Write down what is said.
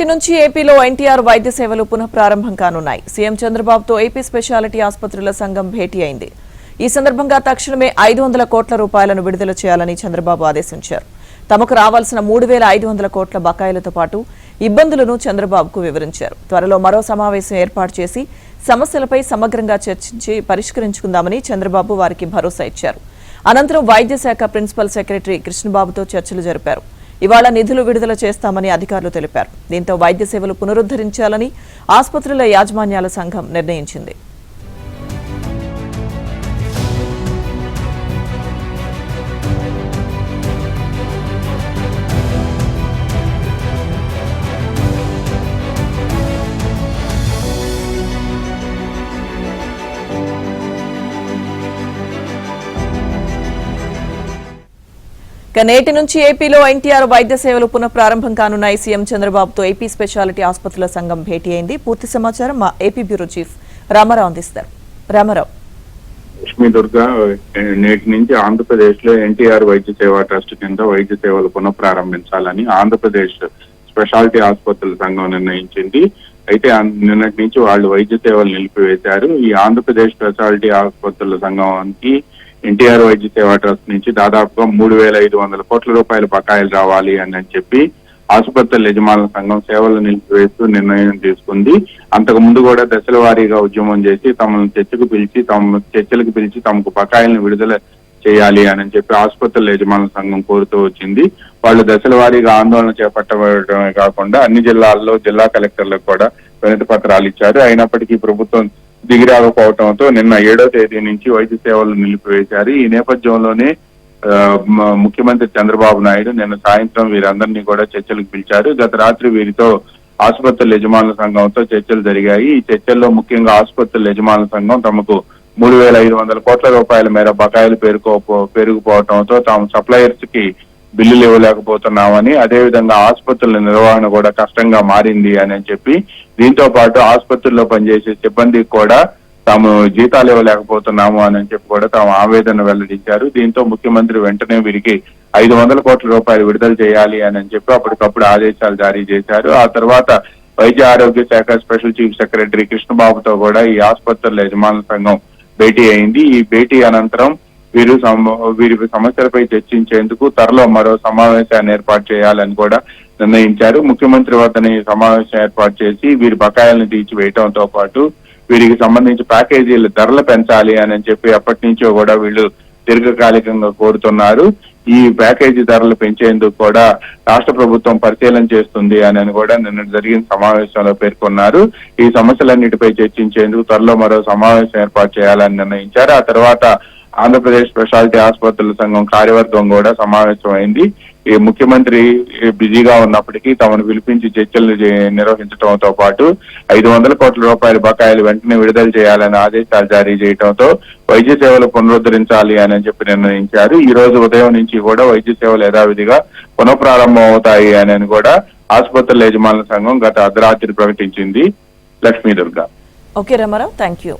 నేటి నుంచి ఏపీలో ఎన్టీఆర్ వైద్య సేవలు పునః ప్రారంభం కానున్నాయి. సీఎం చంద్రబాబుతో ఏపీ స్పెషాలిటీ ఆసుపత్రుల సంఘం భేటీ అయింది. ఈ సందర్భంగా తక్షణమే 500 కోట్ల రూపాయలను విడుదల చేయాలని చంద్రబాబు ఆదేశించారు. తమకు రావాల్సిన 3500 కోట్ల బకాయిలతో పాటు ఇబ్బందులను చంద్రబాబుకు వివరించారు. త్వరలో మరో సమావేశం ఏర్పాటు చేసి సమస్యలపై సమగ్రంగా చర్చించి పరిష్కరించుకుందామని చంద్రబాబు వారికి భరోసా ఇచ్చారు. అనంతరం వైద్య శాఖ ప్రిన్సిపల్ సెక్రటరీ కృష్ణబాబుతో చర్చలు జరిపారు. ఇవాళ నిధులు విడుదల చేస్తామని అధికారులు తెలిపారు. దీంతో వైద్య సేవలు పునరుద్ధరించాలని ఆసుపత్రుల యాజమాన్యాల సంఘం నిర్ణయించింది. నేటి నుంచి ఏపీలో ఎన్టీఆర్ వైద్య సేవలు పునః ప్రారంభం కానున్నాయి. సీఎం చంద్రబాబుతో ఏపీ స్పెషాలిటీ ఆసుపత్రుల సంఘం భేటీ అయింది. పూర్తి సమాచారం మా ఏపీ బ్యూరో చీఫ్ రామారావు అందిస్తారు. రామారావు. లక్ష్మీ దుర్గా, నేటి నుంచి ఆంధ్రప్రదేశ్ లో ఎన్టీఆర్ వైద్య సేవా ట్రస్ట్ కింద వైద్య సేవలు పునః ప్రారంభించాలని ఆంధ్రప్రదేశ్ స్పెషాలిటీ ఆసుపత్రుల సంఘం నిర్ణయించింది. అయితే నిన్నటి నుంచి వాళ్ళు వైద్య సేవలు నిలిపివేశారు. ఈ ఆంధ్రప్రదేశ్ స్పెషాలిటీ ఆసుపత్రుల సంఘానికి ఎన్టీఆర్ వైద్య సేవా ట్రస్ట్ నుంచి దాదాపుగా 3500 కోట్ల రూపాయల బకాయిలు రావాలి అని చెప్పి ఆసుపత్రుల యజమానుల సంఘం సేవలు నిలిపివేస్తూ నిర్ణయం తీసుకుంది. అంతకు ముందు కూడా దశల వారీగా ఉద్యమం చేసి తమను చర్చలకు పిలిచి తమకు బకాయిలను విడుదల చేయాలి అని చెప్పి ఆసుపత్రుల యజమానుల సంఘం కోరుతూ వచ్చింది. వాళ్ళు దశల వారీగా ఆందోళన చేపట్టడమే కాకుండా అన్ని జిల్లాల్లో జిల్లా కలెక్టర్లకు కూడా వినతి పత్రాలు ఇచ్చారు. అయినప్పటికీ ప్రభుత్వం దిగిరాకపోవడంతో నిన్న 7వ తేదీ నుంచి వైద్య సేవలు నిలిపివేశారు. ఈ నేపథ్యంలోనే ముఖ్యమంత్రి చంద్రబాబు నాయుడు నిన్న సాయంత్రం వీరందరినీ కూడా చర్చలకు పిలిచారు. గత రాత్రి వీరితో ఆసుపత్రుల యజమానుల సంఘంతో చర్చలు జరిగాయి. ఈ చర్చల్లో ముఖ్యంగా ఆసుపత్రుల యజమానుల సంఘం తమకు 3500 కోట్ల రూపాయల మేర బకాయిలు పెరిగిపోవడంతో తాము సప్లయర్స్ కి బిల్లులు ఇవ్వలేకపోతున్నామని, అదేవిధంగా ఆసుపత్రుల నిర్వహణ కూడా కష్టంగా మారింది అని చెప్పి, దీంతో పాటు ఆసుపత్రుల్లో పనిచేసే సిబ్బందికి కూడా తాము జీతాలు ఇవ్వలేకపోతున్నాము అని చెప్పి కూడా తాము ఆవేదన వెల్లడించారు. దీంతో ముఖ్యమంత్రి వెంటనే వీరికి 500 కోట్ల రూపాయలు విడుదల చేయాలి అని చెప్పి అప్పటికప్పుడు ఆదేశాలు జారీ చేశారు. ఆ తర్వాత వైద్య ఆరోగ్య శాఖ స్పెషల్ చీఫ్ సెక్రటరీ కృష్ణబాబుతో కూడా ఈ ఆసుపత్రుల యజమానుల సంఘం భేటీ అయింది. ఈ భేటీ అనంతరం వీరి సమస్యలపై చర్చించేందుకు త్వరలో మరో సమావేశాన్ని ఏర్పాటు చేయాలని కూడా నిర్ణయించారు. ముఖ్యమంత్రి వద్దనే సమావేశం ఏర్పాటు చేసి వీరి బకాయిలను తీర్చివేయడంతో పాటు వీరికి సంబంధించి ప్యాకేజీల ధరలు పెంచాలి అని చెప్పి అప్పటి నుంచో కూడా వీళ్ళు దీర్ఘకాలికంగా కోరుతున్నారు. ఈ ప్యాకేజీ ధరలు పెంచేందుకు కూడా రాష్ట్ర ప్రభుత్వం పరిశీలన చేస్తుంది అని కూడా నిన్న జరిగిన సమావేశంలో పేర్కొన్నారు. ఈ సమస్యలన్నిటిపై చర్చించేందుకు త్వరలో మరో సమావేశం ఏర్పాటు చేయాలని నిర్ణయించారు. ఆ తర్వాత ఆంధ్రప్రదేశ్ స్పెషాలిటీ ఆసుపత్రుల సంఘం కార్యవర్గం కూడా సమావేశమైంది. ఈ ముఖ్యమంత్రి బిజీగా ఉన్నప్పటికీ తమను పిలిపించి చర్చలు నిర్వహించడంతో పాటు 500 కోట్ల రూపాయల బకాయిలు వెంటనే విడుదల చేయాలని ఆదేశాలు జారీ చేయడంతో వైద్య సేవలు పునరుద్ధరించాలి అని చెప్పి నిర్ణయించారు. ఈ రోజు ఉదయం నుంచి కూడా వైద్య సేవలు యథావిధిగా పునఃప్రారంభం అవుతాయి అని కూడా ఆసుపత్రుల యజమానుల సంఘం గత అర్ధరాత్రి ప్రకటించింది. Lakshmi Durga. Okay Ramarao, thank you.